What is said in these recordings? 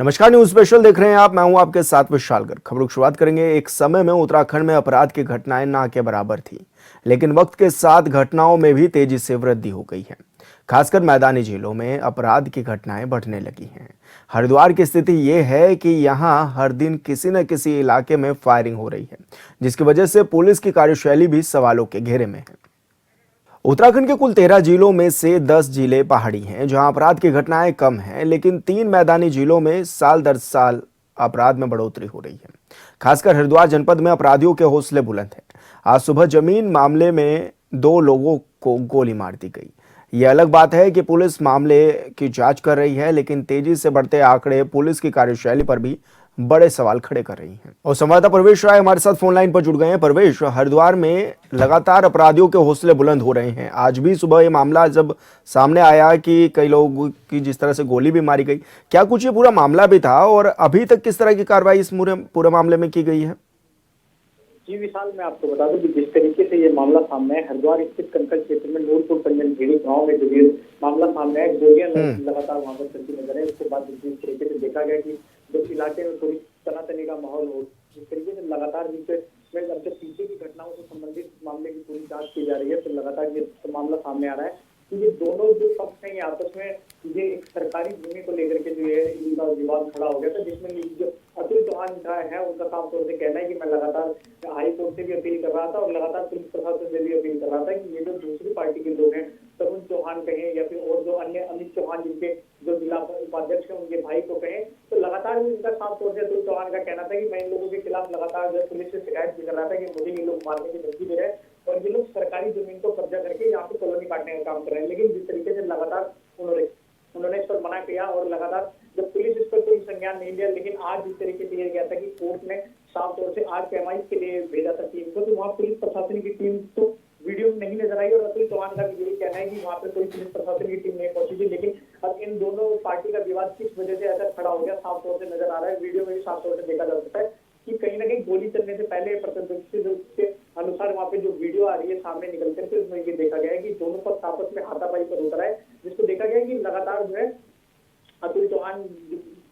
नमस्कार, news special देख रहे हैं आप। मैं हूं आपके साथ विशाल गर्ग। खबरों की शुरुआत करेंगे। एक समय में उत्तराखंड में अपराध की घटनाएं ना के बराबर थी, लेकिन वक्त के साथ घटनाओं में भी तेजी से वृद्धि हो गई है। खासकर मैदानी जिलों में अपराध की घटनाएं बढ़ने लगी हैं। हरिद्वार की स्थिति ये है कि यहां हर दिन किसी न किसी इलाके में फायरिंग हो रही है, जिसकी वजह से पुलिस की कार्यशैली भी सवालों के घेरे में है। उत्तराखंड के कुल 13 जिलों में से 10 जिले पहाड़ी हैं, जहां अपराध की घटनाएं कम हैं, लेकिन 3 मैदानी जिलों में साल दर साल अपराध में बढ़ोतरी हो रही है। खासकर हरिद्वार जनपद में अपराधियों के हौसले बुलंद हैं। आज सुबह जमीन मामले में 2 लोगों को गोली मार दी गई। यह अलग बात है कि पुलिस मामले की जांच कर रही है, लेकिन तेजी से बढ़ते आंकड़े पुलिस की कार्यशैली पर भी बड़े सवाल खड़े कर रही हैं। और संवाददाता परवेश राय हमारे साथ फोन लाइन पर जुड़ गए हैं। परवेश, हरिद्वार में लगातार अपराधियों के हौसले बुलंद हो रहे हैं। आज भी सुबह ये मामला जब सामने आया कि कई लोगों की जिस तरह से गोली भी मारी गई, क्या कुछ ये पूरा मामला भी था और अभी तक किस तरह की कार्रवाई इस पूरे मामले में की गई है? जी विशाल, मैं आपको बता दूं कि जिस तरीके से ये मामला सामने है, हरिद्वार स्थित कंकल क्षेत्र में नूरपुर पंजन खेड़ी गांव में जो ये मामला सामने है, गोलियां लगातार वहां पर चलती नजर है। उसके बाद जिस तरीके से देखा गया कि जब इलाके में थोड़ी तनातनी का माहौल हो, जिस तरीके से लगातार में जब पीछे की घटनाओं से संबंधित मामले की पूरी जांच की जा रही है, तो लगातार ये मामला सामने आ रहा है कि ये दोनों जो पक्ष हैं आपस में ये एक सरकारी भूमि को लेकर के जो है इनका विवाद खड़ा हो गया था, जिसमें जो अतुल चौहान है उनका साफ तौर से कहना है कि मैं लगातार हाई कोर्ट से भी अपील कर रहा था और लगातार पुलिस प्रशासन से भी अपील कर रहा था कि ये जो दूसरी पार्टी के लोग हैं, तरुण चौहान कहें या फिर और जो अन्य अमित चौहान जिनके जो जिला उपाध्यक्ष हैं उनके भाई को कहें, तो लगातार इनका साफ तौर से अतुल चौहान का कहना था कि मैं इन लोगों के खिलाफ लगातार जो पुलिस से शिकायत भी कर रहा था कि मुझे ये लोग मारने की धमकी दे रहे हैं और ये लोग सरकारी जमीन को कब्जा करके यहाँ पे कॉलोनी काटने का काम कर रहे हैं। लेकिन जिस तरीके से लगातार उन्होंने इस पर मना किया और लगातार जब पुलिस इस पर कोई संज्ञान नहीं लिया, लेकिन आज जिस तरीके से गया था कि कोर्ट ने साफ तौर से आज पैमाइश के लिए भेजा था टीम को, तो वहाँ पुलिस प्रशासन की टीम तो वीडियो में नहीं नजर आई और अतुल चौहान का भी यही कहना है कि वहाँ पे कोई पुलिस प्रशासन की टीम नहीं पहुंची थी। लेकिन अब इन दोनों पार्टी का विवाद किस वजह से ऐसा खड़ा हो गया, साफ तौर से नजर आ रहा है। वीडियो में भी साफ तौर से देखा जा सकता है कि कहीं ना कहीं गोली चलने से पहले प्रत्यक्षदर्शी के अनुसार वहाँ पे जो वीडियो आ रही है सामने निकल करके, उसमें ये देखा गया है कि दोनों पक्ष आपस में हाथापाई पर उतरा है, जिसको देखा गया है कि लगातार जो है अतुल चौहान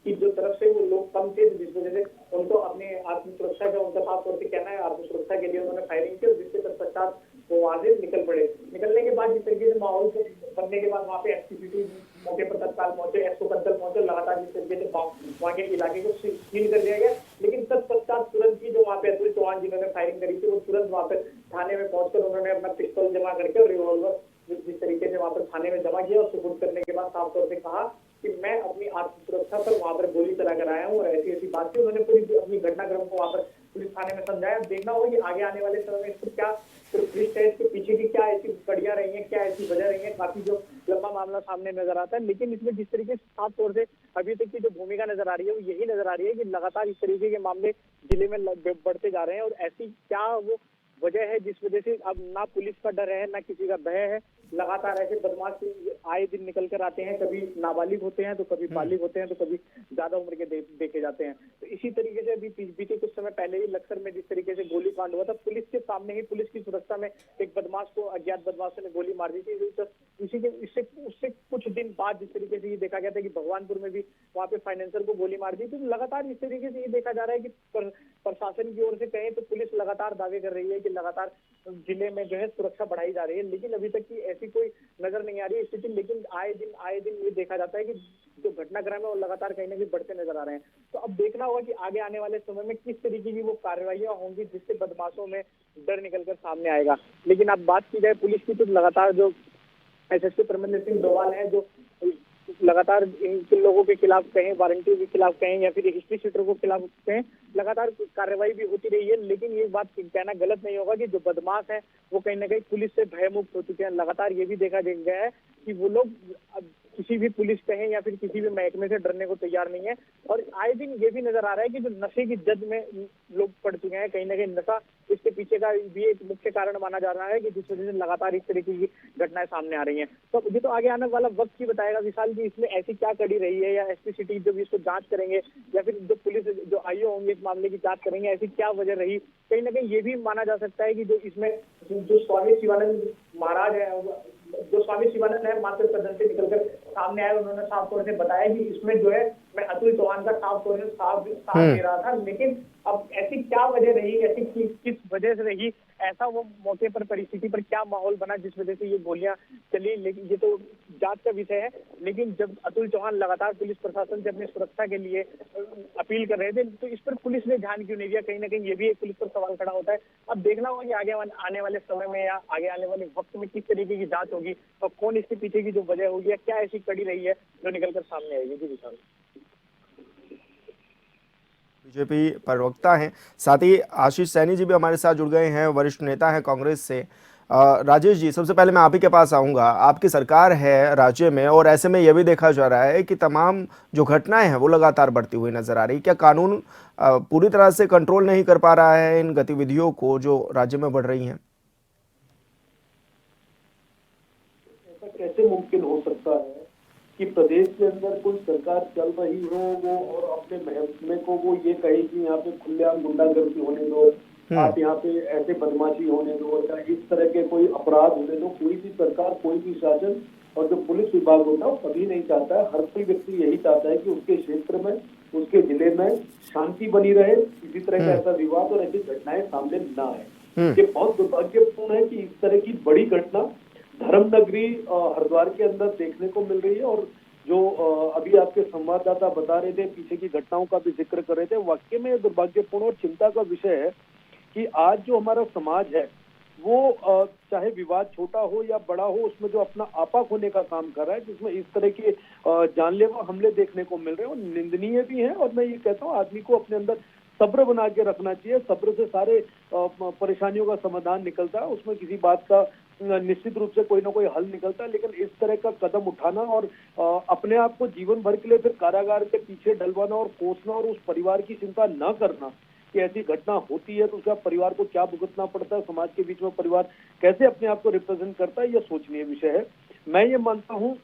की जो तरफ से वो लोग कम थे, जिस वजह से उनको अपने आत्म सुरक्षा का उनका साफ तौर से कहना है, आत्म सुरक्षा के लिए उन्होंने फायरिंग की और जिसके तत्पश्चात वो वहां से निकल पड़े। निकलने के बाद जिस तरीके से माहौल बनने के बाद वहाँ पे एसपीसीटी मौके पर तत्काल पहुंचे, एसओ कंसल पहुंचे, लगातार जिस तरीके से वहाँ के इलाके को सील कर दिया गया। लेकिन तत्पश्चात तुरंत ही जो वहाँ पे अतुल चौहान जिन्होंने फायरिंग करी थी, वो तुरंत वहाँ पे थाने में पहुंचकर उन्होंने अपना पिस्तौल जमा करके और रिवॉल्वर जिस तरीके से वहाँ पर थाने में जमा किया और सुपुर्द करने के बाद साफ तौर से कहा कि मैं अपनी आत्म सुरक्षा पर वहां पर गोली चला कर आया हूँ और ऐसी ऐसी बात थी। उन्होंने पूरी अपनी घटनाक्रम को वहां पर पुलिस थाने में समझाया। देखना होगा कि आगे आने वाले समय में इसको क्या ट्विस्ट है, इसके पीछे की क्या ऐसी कड़ियां रही हैं, क्या ऐसी वजह रही है। काफी जो लंबा मामला सामने नजर आता है, लेकिन इसमें जिस तरीके से साफ तौर से अभी तक की जो भूमिका नजर आ रही है वो यही नजर आ रही है कि लगातार इस तरीके के मामले जिले में बढ़ते जा रहे हैं और ऐसी क्या वो वजह है जिस वजह से अब ना पुलिस का डर है ना किसी का भय है। लगातार ऐसे बदमाश आए दिन निकल कर आते हैं, कभी नाबालिग होते हैं तो कभी बालिग होते हैं तो कभी ज्यादा उम्र के देखे जाते हैं। तो इसी तरीके से अभी बीते कुछ समय पहले ही लक्सर में जिस तरीके से गोली कांड हुआ था, पुलिस के सामने ही पुलिस की सुरक्षा में एक बदमाश को अज्ञात बदमाशों ने गोली मार दी थी। तो इससे उससे कुछ दिन बाद जिस तरीके से ये देखा गया था कि भगवानपुर में भी वहाँ पे फाइनेंसर को गोली मार दी। तो लगातार इस तरीके से ये देखा जा रहा है कि प्रशासन की ओर से कहें तो पुलिस लगातार दावे कर रही है कि लगातार जिले में जो है सुरक्षा बढ़ाई जा रही है, लेकिन अभी तक की ऐसी कोई नजर नहीं आ रही है स्थिति। लेकिन आए दिन ये देखा जाता है कि जो घटनाक्रम है वो लगातार कहीं ना कहीं बढ़ते नजर आ रहे हैं। तो अब देखना होगा कि आगे आने वाले समय में किस तरीके की वो कार्रवाइयां होंगी जिससे बदमाशों में डर निकलकर सामने आएगा। लेकिन अब बात की जाए पुलिस की, तो लगातार जो एसएसपी परमिंदर सिंह डोवाल है जो लगातार इन लोगों के खिलाफ कहें, वारंटियों के खिलाफ कहें या फिर हिस्ट्री शीटर को खिलाफ कहें, लगातार कार्रवाई भी होती रही है। लेकिन ये बात कहना गलत नहीं होगा कि जो बदमाश है वो कहीं ना कहीं पुलिस से भयमुक्त हो चुके हैं। लगातार ये भी देखा गया है कि वो लोग किसी भी पुलिस कहें या फिर किसी भी महकमे से डरने को तैयार नहीं है। और आए दिन ये भी नजर आ रहा है कि जो नशे की जद में लोग पड़ चुके हैं, कहीं ना कहीं नशा इसके पीछे का भी एक मुख्य कारण माना जा रहा है कि जिस वजह से लगातार इस तरीके की घटनाएं सामने आ रही हैं। तो ये तो आगे आने वाला वक्त ही बताएगा विशाल की इसमें ऐसी क्या कड़ी रही है, या एसपीसीटी जब इसको जांच करेंगे या फिर जो पुलिस जो आईओ होंगे इस मामले की जांच करेंगे, ऐसी क्या वजह रही। कहीं ना कहीं ये भी माना जा सकता है कि जो इसमें जो स्वामी शिवानंद महाराज है, जो स्वामी शिवानंद है, मात्र सदन से निकलकर सामने आए, उन्होंने साफ तौर से बताया कि इसमें जो है मैं अतुल चौहान का साफ दे रहा था। लेकिन अब ऐसी क्या वजह रही, ऐसी किस वजह से रही, ऐसा वो मौके पर परिस्थिति पर क्या माहौल बना जिस वजह से ये गोलियां चली, लेकिन ये तो जांच का विषय है। लेकिन जब अतुल चौहान लगातार पुलिस प्रशासन से अपनी सुरक्षा के लिए अपील कर रहे थे, तो इस पर पुलिस ने ध्यान क्यों नहीं दिया? कहीं ना कहीं ये भी एक पुलिस पर सवाल खड़ा होता है। अब देखना होगा कि आगे आने वाले समय में या आगे आने वाले वक्त में किस तरीके की जांच होगी और कौन इसके पीछे की जो वजह होगी या क्या ऐसी कड़ी रही है जो निकलकर सामने आएगी। जी विशाल। बीजेपी प्रवक्ता हैं, साथ ही आशीष सैनी जी भी हमारे साथ जुड़ गए हैं, वरिष्ठ नेता हैं कांग्रेस से। राजेश जी, सबसे पहले मैं आप ही के पास आऊंगा। आपकी सरकार है राज्य में और ऐसे में यह भी देखा जा रहा है कि तमाम जो घटनाएं हैं वो लगातार बढ़ती हुई नजर आ रही। क्या कानून पूरी तरह से कंट्रोल नहीं कर पा रहा है इन गतिविधियों को जो राज्य में बढ़ रही हैं? ऐसा कैसे मुमकिन हो सकता है कि प्रदेश के अंदर कोई सरकार चल रही हो वो और अपने महकमे को वो ये कहे कि यहाँ पे खुलेआम गुंडागर्दी होने दो, आप यहाँ पे ऐसे बदमाशी होने दो या इस तरह के कोई अपराध होने दो। कोई भी सरकार, कोई भी शासन और जो पुलिस विभाग होता है वो कभी नहीं चाहता है। हर कोई व्यक्ति यही चाहता है कि उसके क्षेत्र में, उसके जिले में शांति बनी रहे, किसी तरह का ऐसा विवाद और ऐसी घटनाएं सामने न आए। ये बहुत दुर्भाग्यपूर्ण है कि इस तरह की बड़ी घटना धर्मनगरी हरिद्वार के अंदर देखने को मिल रही है। और जो अभी आपके संवाददाता बता रहे थे, पीछे की घटनाओं का भी जिक्र कर रहे थे, वाकई में दुर्भाग्यपूर्ण और चिंता का विषय है कि आज जो हमारा समाज है वो चाहे विवाद छोटा हो या बड़ा हो, उसमें जो अपना आपा खोने का काम कर रहा है, जिसमें इस तरह के जानलेवा हमले देखने को मिल रहे हैं और निंदनीय भी है। और मैं ये कहता हूँ आदमी को अपने अंदर सब्र बना के रखना चाहिए। सब्र से सारे परेशानियों का समाधान निकलता है, उसमें किसी बात का निश्चित रूप से कोई ना कोई हल निकलता है। लेकिन इस तरह का कदम उठाना और अपने आप को जीवन भर के लिए फिर कारागार के पीछे डलवाना और कोसना और उस परिवार की चिंता न करना कि ऐसी घटना होती है तो उसका परिवार को क्या भुगतना पड़ता है, समाज के बीच में परिवार कैसे अपने आप को रिप्रेजेंट करता है, यह सोचनीय विषय है। मैं ये मानता हूँ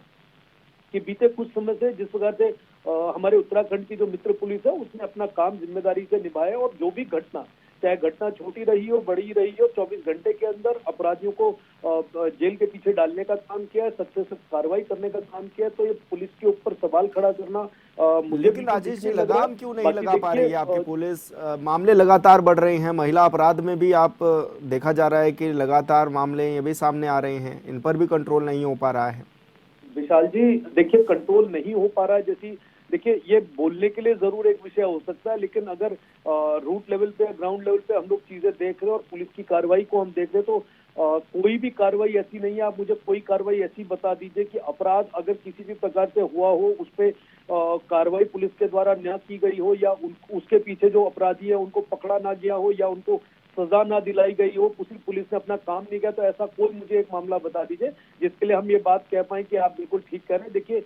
कि बीते कुछ समय से जिस प्रकार से हमारे उत्तराखंड की जो मित्र पुलिस है उसने अपना काम जिम्मेदारी से निभाया और जो भी घटना, चाहे घटना छोटी रही हो बड़ी रही हो, 24 घंटे के अंदर अपराधियों को जेल के पीछे डालने का काम किया है, सख्त से सख्त कार्रवाई करने का काम किया है। तो ये पुलिस के ऊपर सवाल खड़ा करना मुझे लेकिन राजेश जी, लगाम क्यों नहीं लगा पा रही है आपकी पुलिस? मामले लगातार बढ़ रहे हैं, महिला अपराध में भी आप देखा जा रहा है कि लगातार मामले ये भी सामने आ रहे हैं, इन पर भी कंट्रोल नहीं हो पा रहा है। विशाल जी, देखिए कंट्रोल नहीं हो पा रहा है, जैसी देखिए ये बोलने के लिए जरूर एक विषय हो सकता है, लेकिन अगर रूट लेवल पे, ग्राउंड लेवल पे हम लोग चीजें देख रहे हैं और पुलिस की कार्रवाई को हम देख रहे हैं तो कोई भी कार्रवाई ऐसी नहीं है। आप मुझे कोई कार्रवाई ऐसी बता दीजिए कि अपराध अगर किसी भी प्रकार से हुआ हो, उस पर कार्रवाई पुलिस के द्वारा न की गई हो या उसके पीछे जो अपराधी है उनको पकड़ा ना गया हो या उनको सजा ना दिलाई गई हो, उसी पुलिस ने अपना काम नहीं किया। तो ऐसा कोई मुझे एक मामला बता दीजिए जिसके लिए हम ये बात कह पाए कि आप बिल्कुल ठीक कह रहे हैं। देखिए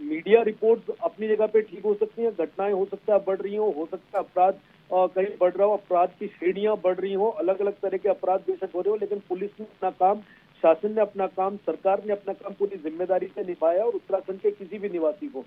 मीडिया रिपोर्ट्स अपनी जगह पे ठीक हो सकती हैं, घटनाएं हो सकता है बढ़ रही हो सकता है अपराध कहीं बढ़ रहा हो, अपराध की श्रेणियां बढ़ रही हो, अलग अलग तरह के अपराध बेशक हो रहे हो, लेकिन पुलिस ने अपना काम, शासन ने अपना काम, सरकार ने अपना काम पूरी जिम्मेदारी से निभाया और उत्तराखंड के किसी भी निवासी को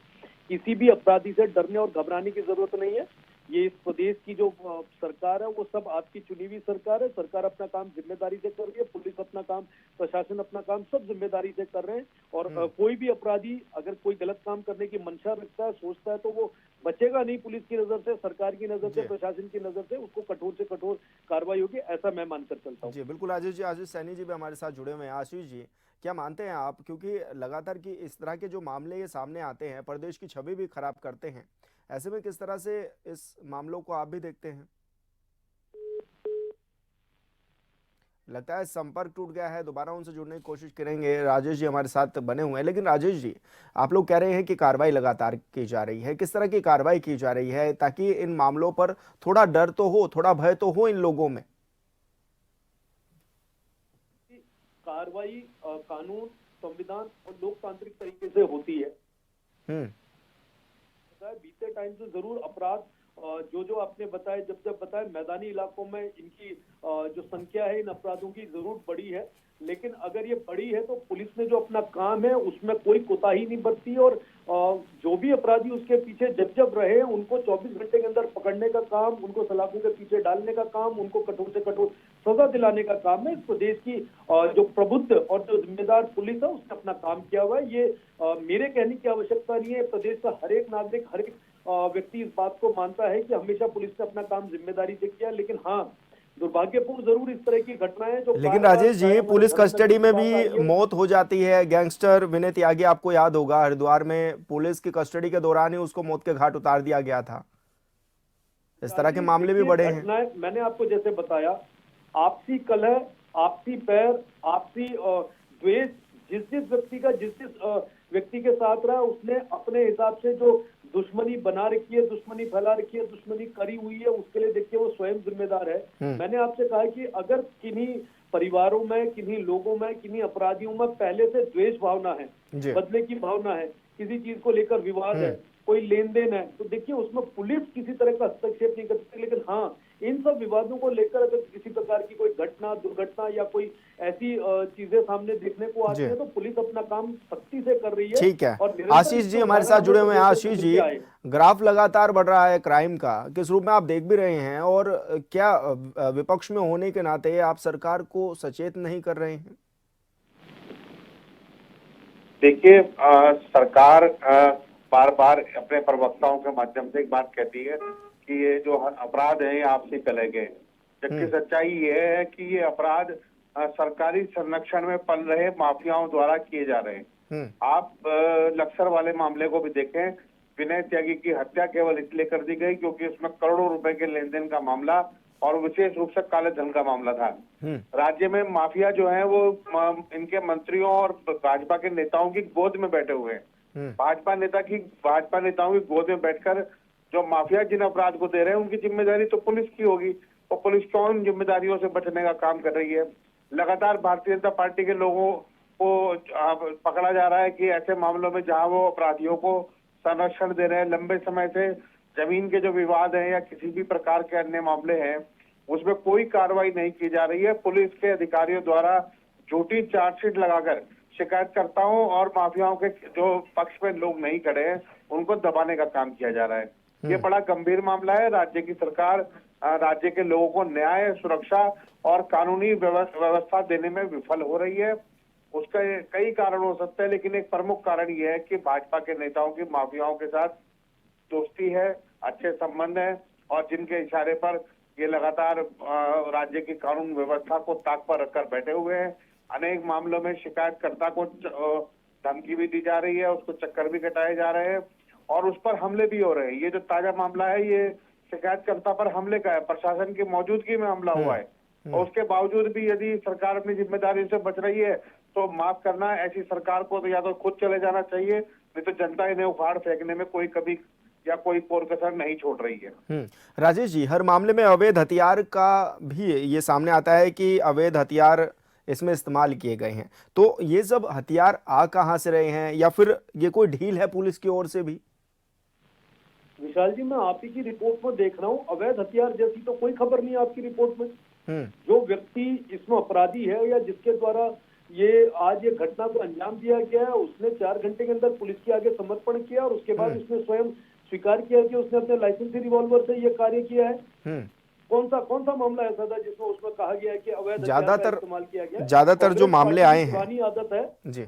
किसी भी अपराधी से डरने और घबराने की जरूरत नहीं है। ये इस प्रदेश की जो सरकार है वो सब आपकी चुनी हुई सरकार है। सरकार अपना काम जिम्मेदारी से कर रही है, पुलिस अपना काम, प्रशासन अपना काम सब जिम्मेदारी से कर रहे हैं। और कोई भी अपराधी अगर कोई गलत काम करने की मंशा रखता है, सोचता है, तो वो बचेगा नहीं। पुलिस की नजर से, सरकार की नजर से, प्रशासन की नजर से उसको कठोर से कठोर कार्रवाई होगी, ऐसा मैं मानकर चलता हूँ। जी बिल्कुल आशीष जी, आशीष सैनी जी भी हमारे साथ जुड़े हुए हैं। आशीष जी, क्या मानते हैं आप, क्योंकि लगातार की इस तरह के जो मामले ये सामने आते हैं प्रदेश की छवि भी खराब करते हैं, ऐसे में किस तरह से इस मामलों को आप भी देखते हैं? लगता है संपर्क टूट गया है, दोबारा उनसे जुड़ने की कोशिश करेंगे। राजेश जी हमारे साथ बने हुए हैं, लेकिन राजेश जी, आप लोग कह रहे हैं कि कार्रवाई लगातार की जा रही है, किस तरह की कार्रवाई की जा रही है ताकि इन मामलों पर थोड़ा डर तो हो, थोड़ा भय तो हो इन लोगों में? कार्रवाई कानून, संविधान और लोकतांत्रिक तरीके से होती है। बीते टाइम से जरूर अपराध जो आपने बताया, जब बताया, मैदानी इलाकों में इनकी जो संख्या है इन अपराधों की जरूर बढ़ी है। लेकिन अगर ये बढ़ी है तो पुलिस ने जो अपना काम है उसमें कोई कोताही नहीं बरती और जो भी अपराधी उसके पीछे जब रहे उनको 24 घंटे के अंदर पकड़ने का काम, उनको सलाखों के पीछे डालने का काम, उनको कठोर से कठोर सजा दिलाने का काम है। इस प्रदेश की जो प्रबुद्ध और जो जिम्मेदार पुलिस है उसने अपना काम किया हुआ है। ये मेरे कहने की आवश्यकता नहीं है, प्रदेश का हर एक नागरिक, हर एक व्यक्ति इस बात को मानता है कि हमेशा पुलिस ने अपना काम जिम्मेदारी से किया। लेकिन हाँ, दुर्भाग्यपूर्ण जरूर इस तरह की घटनाएं जो लेकिन बार-बार राजेश जी, चाहे हमारे पुलिस धर्म कस्टडी नगरी में की बात आई भी है। मौत हो जाती है। गैंगस्टर विनय त्यागी, आपको याद होगा, हरिद्वार में पुलिस की कस्टडी के दौरान ही उसको मौत के घाट उतार दिया गया था। इस तरह के जी, मामले भी देखिए बड़े हैं। घटनाएं मैंने आपको जैसे बताया, आपसी कलह, आपसी पैर, आपसी द्वेष, जिस जिस व्यक्ति का जिस जिस व्यक्ति के साथ रहा, उसने अपने हिसाब से जो दुश्मनी बना रखी है, दुश्मनी फैला रखी है, दुश्मनी करी हुई है, उसके लिए देखिए वो स्वयं जिम्मेदार है। मैंने आपसे कहा कि अगर किन्हीं परिवारों में, किन्हीं लोगों में, किन्हीं अपराधियों में पहले से द्वेष भावना है, जी। बदले की भावना है, किसी चीज को लेकर विवाद है, कोई लेन देन है, तो देखिए उसमें पुलिस किसी तरह का हस्तक्षेप नहीं कर सकती। लेकिन हाँ, इन सब विवादों को लेकर अगर किसी प्रकार की कोई घटना, दुर्घटना या कोई ऐसी चीजें सामने देखने को आती जी। है, तो पुलिस अपना काम सख्ती से कर रही है। ठीक है। और निरंतर आशीष जी इसको हमारे उजागर साथ जुड़े हमें हुए हैं। प्रदेश में आशीष मिलते जी, आए। ग्राफ लगातार बढ़ रहा है क्राइम का, किस रूप में आप देख भी रहे हैं, और क्या विपक्ष में होने के नाते आप सरकार को सचेत नहीं कर रहे हैं? देखिए, सरकार बार बार अपने प्रवक्ताओं के माध्यम से एक बात कहती है कि ये जो अपराध हैं ये आपसी कलह के हैं। जबकि सच्चाई ये है कि ये अपराध सरकारी संरक्षण में पल रहे माफियाओं द्वारा किए जा रहे हैं। आप लक्सर वाले मामले को भी देखें। विनय त्यागी की हत्या केवल इसलिए कर दी गई क्योंकि उसमें करोड़ों रुपए के लेन देन का मामला और विशेष रूप से काले धन का मामला था। राज्य में माफिया जो है वो इनके मंत्रियों और भाजपा के नेताओं की गोद में बैठे हुए हैं। भाजपा नेताओं की गोद में बैठकर जो माफिया जिन अपराध को दे रहे हैं उनकी जिम्मेदारी तो पुलिस की होगी, और पुलिस क्यों इन जिम्मेदारियों से बचने का काम कर रही है। लगातार भारतीय जनता पार्टी के लोगों को पकड़ा जा रहा है कि ऐसे मामलों में जहां वो अपराधियों को संरक्षण दे रहे हैं, लंबे समय से जमीन के जो विवाद हैं या किसी भी प्रकार के अन्य मामले हैं, उसमें कोई कार्रवाई नहीं की जा रही है। पुलिस के अधिकारियों द्वारा झूठी चार्जशीट लगाकर शिकायतकर्ताओं और माफियाओं के जो पक्ष में लोग नहीं खड़े हैं उनको दबाने का काम किया जा रहा है। ये बड़ा गंभीर मामला है। राज्य की सरकार राज्य के लोगों को न्याय, सुरक्षा और कानूनी व्यवस्था देने में विफल हो रही है। उसका कई कारण हो सकते हैं, लेकिन एक प्रमुख कारण यह है कि भाजपा के नेताओं की माफियाओं के साथ दोस्ती है, अच्छे संबंध है, और जिनके इशारे पर ये लगातार राज्य की कानून व्यवस्था को ताक पर रखकर बैठे हुए हैं। अनेक मामलों में शिकायतकर्ता को धमकी भी दी जा रही है, उसको चक्कर भी कटाए जा रहे हैं और उस पर हमले भी हो रहे हैं। ये जो ताजा मामला है ये शिकायतकर्ता पर हमले का है, प्रशासन की मौजूदगी में हमला हुआ है, और उसके बावजूद भी यदि सरकार अपनी जिम्मेदारी से बच रही है तो माफ करना, ऐसी सरकार को तो या तो खुद चले जाना चाहिए, नहीं तो जनता इन्हें उखाड़ फेंकने में कोई कोर कसर नहीं छोड़ रही है। राजेश जी, हर मामले में अवैध हथियार का भी ये सामने आता है कि अवैध हथियार इसमें इस्तेमाल किए गए हैं, तो ये सब हथियार आ कहां से रहे हैं, या फिर ये कोई ढील है पुलिस की ओर से भी? विशाल जी, मैं आप ही की रिपोर्ट में देख रहा हूँ, अवैध हथियार जैसी तो कोई खबर नहीं है आपकी रिपोर्ट में। जो व्यक्ति इसमें अपराधी है या जिसके द्वारा आज ये घटना को अंजाम दिया गया है, उसने 4 घंटे के अंदर पुलिस के आगे समर्पण किया और उसके बाद उसने स्वयं स्वीकार किया कि उसने अपने लाइसेंसी रिवॉल्वर से ये कार्य किया है। कौन सा मामला ऐसा था जिसमें उसमें कहा गया है कि अवैध हथियार का इस्तेमाल किया गया? ज्यादातर जो मामले आए हैं, पुरानी आदत है जी,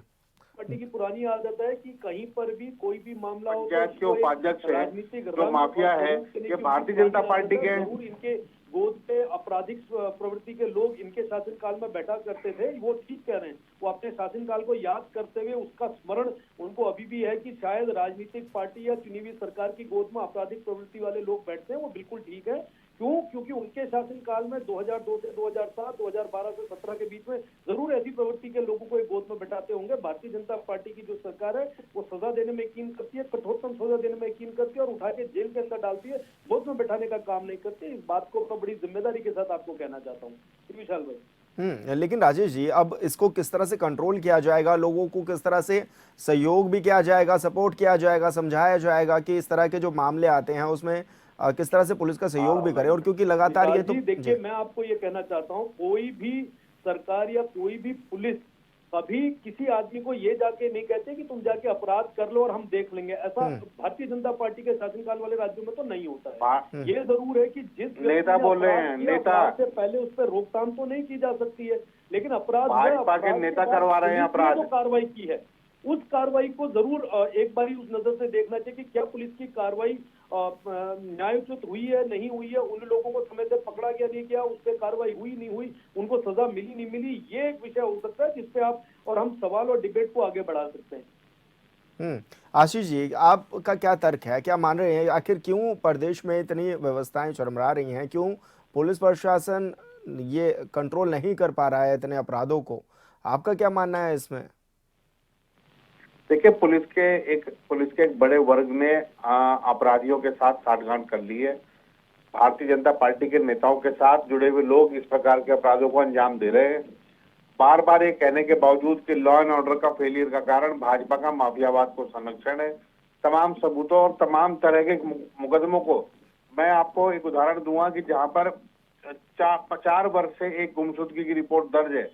पार्टी की पुरानी आदत है कि कहीं पर भी कोई भी मामला हो, पंचायत के उपाध्यक्ष है, जो माफिया है, ये भारतीय जनता पार्टी के जरूर इनके गोद पे आपराधिक प्रवृत्ति के लोग इनके शासनकाल में बैठा करते थे। वो ठीक कह रहे हैं, वो अपने शासनकाल को याद करते हुए उसका स्मरण उनको अभी भी है कि शायद राजनीतिक पार्टी या चुनी हुई सरकार की गोद में आपराधिक प्रवृत्ति वाले लोग बैठते हैं। वो बिल्कुल ठीक है। क्यों? क्योंकि उनके शासनकाल में 2002 से 2007, 2012 से 17 के बीच में जरूर ऐसी प्रवृत्ति के लोगों को एक गोद में बैठाते होंगे। भारतीय जनता पार्टी की जो सरकार है वो सजा देने में यकीन करती है, कठोरतम सजा देने में यकीन करती है और उठा के जेल के अंदर डालती है, गोद में बैठाने का काम नहीं करती। इस बात को मैं बड़ी जिम्मेदारी के साथ आपको कहना चाहता हूँ विशाल भाई। लेकिन राजेश जी, अब इसको किस तरह से कंट्रोल किया जाएगा, लोगों को किस तरह से सहयोग भी किया जाएगा, सपोर्ट किया जाएगा, समझाया जाएगा कि इस तरह के जो मामले आते हैं उसमें किस तरह से पुलिस का सहयोग भी करे, और क्योंकि लगातार ये तो देखिए, मैं आपको ये कहना चाहता हूँ, कोई भी सरकार या कोई भी पुलिस कभी किसी आदमी को ये जाके नहीं कहते कि तुम जाके अपराध कर लो और हम देख लेंगे। ऐसा भारतीय जनता पार्टी के शासनकाल वाले राज्यों में तो नहीं होता है। ये जरूर है कि जिस नेता बोल रहे हैं, नेता से पहले उस पर रोकथाम तो नहीं की जा सकती है, लेकिन अपराध भाजपा के नेता करवा रहे हैं अपराध, जो कार्रवाई की है उस कार्रवाई को जरूर एक बार उस नजर से देखना चाहिए कि क्या पुलिस की कार्रवाई न्यायोचित हुई है नहीं हुई है, उन लोगों को समय से पकड़ा गया नहीं गया, उस पर कार्रवाई हुई नहीं हुई, उनको सजा मिली नहीं मिली, ये एक विषय हो सकता है जिसपे आप और हम सवाल और डिबेट को आगे बढ़ा सकते हैं। आशीष जी, आपका क्या तर्क है, क्या मान रहे हैं आखिर क्यों प्रदेश में इतनी व्यवस्थाएं चरमरा रही हैं, क्यों पुलिस प्रशासन ये कंट्रोल नहीं कर पा रहा है इतने अपराधों को? आपका क्या मानना है इसमें? देखिए, पुलिस के एक बड़े वर्ग ने अपराधियों के साथ साठगांठ कर ली है। भारतीय जनता पार्टी के नेताओं के साथ जुड़े हुए लोग इस प्रकार के अपराधों को अंजाम दे रहे हैं। बार बार ये कहने के बावजूद कि लॉ एंड ऑर्डर का फेलियर का कारण भाजपा का माफियावाद को संरक्षण है। तमाम सबूतों और तमाम तरह के मुकदमों को मैं आपको एक उदाहरण दूंगा कि जहां पर 4 वर्ष से एक गुमशुदगी की रिपोर्ट दर्ज है,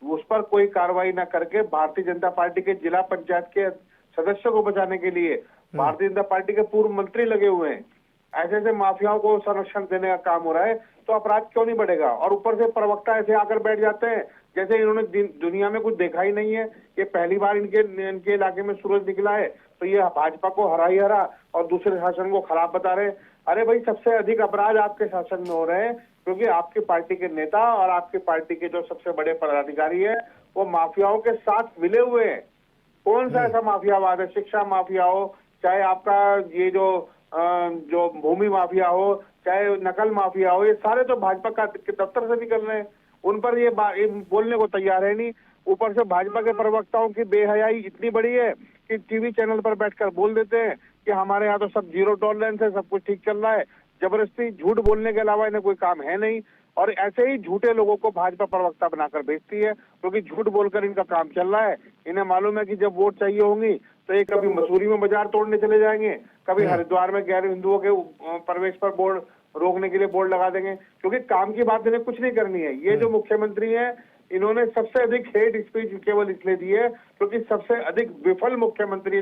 उस पर कोई कार्रवाई न करके भारतीय जनता पार्टी के जिला पंचायत के सदस्यों को बचाने के लिए भारतीय जनता पार्टी के पूर्व मंत्री लगे हुए हैं। ऐसे ऐसे माफियाओं को संरक्षण देने का काम हो रहा है, तो अपराध क्यों नहीं बढ़ेगा? और ऊपर से प्रवक्ता ऐसे आकर बैठ जाते हैं जैसे इन्होंने दुनिया में कुछ देखा ही नहीं है। ये पहली बार इनके इलाके में सूरज निकला है, तो ये भाजपा को हरा ही हरा और दूसरे शासन को खराब बता रहे हैं। अरे भाई, सबसे अधिक अपराध आपके शासन में हो रहे हैं क्योंकि आपकी पार्टी के नेता और आपकी पार्टी के जो सबसे बड़े पदाधिकारी है वो माफियाओं के साथ मिले हुए हैं। कौन सा ऐसा माफियावाद है? शिक्षा माफिया हो, चाहे आपका ये जो भूमि माफिया हो, चाहे नकल माफिया हो, ये सारे तो भाजपा का दफ्तर से निकल रहे हैं। उन पर ये बोलने को तैयार है नहीं। ऊपर से भाजपा के प्रवक्ताओं की बेहयाई इतनी बड़ी है कि टीवी चैनल पर बैठकर बोल देते हैं कि हमारे यहाँ तो सब जीरो टॉलरेंस है, सब कुछ ठीक चल रहा है। जबरदस्ती झूठ बोलने के अलावा इन्हें कोई काम है नहीं, और ऐसे ही झूठे लोगों को भाजपा प्रवक्ता बनाकर भेजती है क्योंकि झूठ बोलकर इनका काम चल रहा है। इन्हें मालूम है कि जब वोट चाहिए होंगी तो ये कभी मसूरी में बाजार तोड़ने चले जाएंगे, कभी हरिद्वार में गैर हिंदुओं के प्रवेश पर बोर्ड रोकने के लिए बोर्ड लगा देंगे, क्योंकि काम की बात इन्हें कुछ नहीं करनी है। ये जो मुख्यमंत्री है, इन्होंने सबसे अधिक हेट स्पीच केवल इसलिए दी है क्योंकि सबसे अधिक विफल मुख्यमंत्री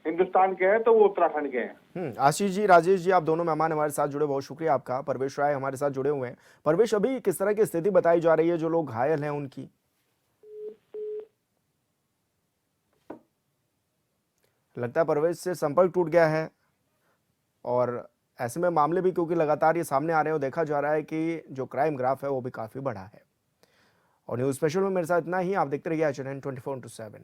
हिंदुस्तान के हैं तो वो उत्तराखंड के हैं। आशीष जी, राजेश जी, आप दोनों मेहमान हमारे साथ जुड़े, बहुत शुक्रिया आपका। परवेश राय हमारे साथ जुड़े हुए हैं। परवेश, अभी किस तरह की स्थिति बताई जा रही है जो लोग घायल हैं उनकी? लगता है परवेश से संपर्क टूट गया है, और ऐसे में मामले भी क्योंकि लगातार ये सामने आ रहे हैं, देखा जा रहा है कि जो क्राइम ग्राफ है वो भी काफी बढ़ा है। और न्यूज स्पेशल में मेरे साथ इतना ही। आप देखते रहिए HNN 24/7।